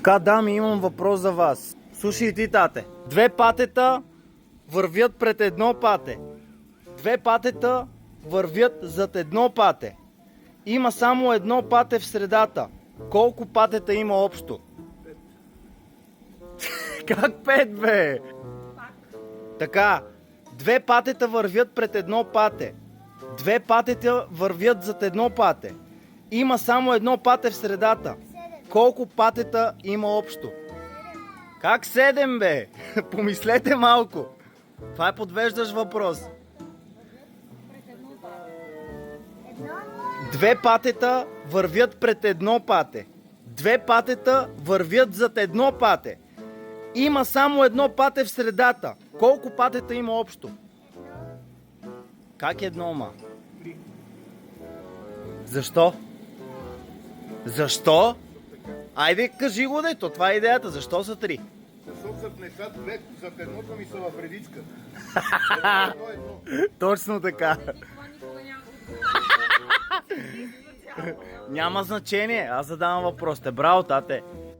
Така, дами, имам въпрос за вас. Слушай ти, тате. Две патета вървят пред едно пате. Две патета вървят зад едно пате. Има само едно пате в средата. Колко патета има общо? Как пет, бе? Така, две патета вървят пред едно пате. Две патета вървят зад едно пате. Има само едно пате в средата. Колко патета има общо? Как 7, бе? Помислете малко. Това е подвеждащ въпрос. Две патета вървят пред едно пате. Две патета вървят зад едно пате. Има само едно пате в средата. Колко патета има общо? Как едно, ма? Защо? Защо? Айде, кажи го, дето. Това е идеята. Защо са три? Защото зад не са две, зад едното ми са в редичка. Точно така. Няма значение. Аз задавам въпросите. Браво, тате.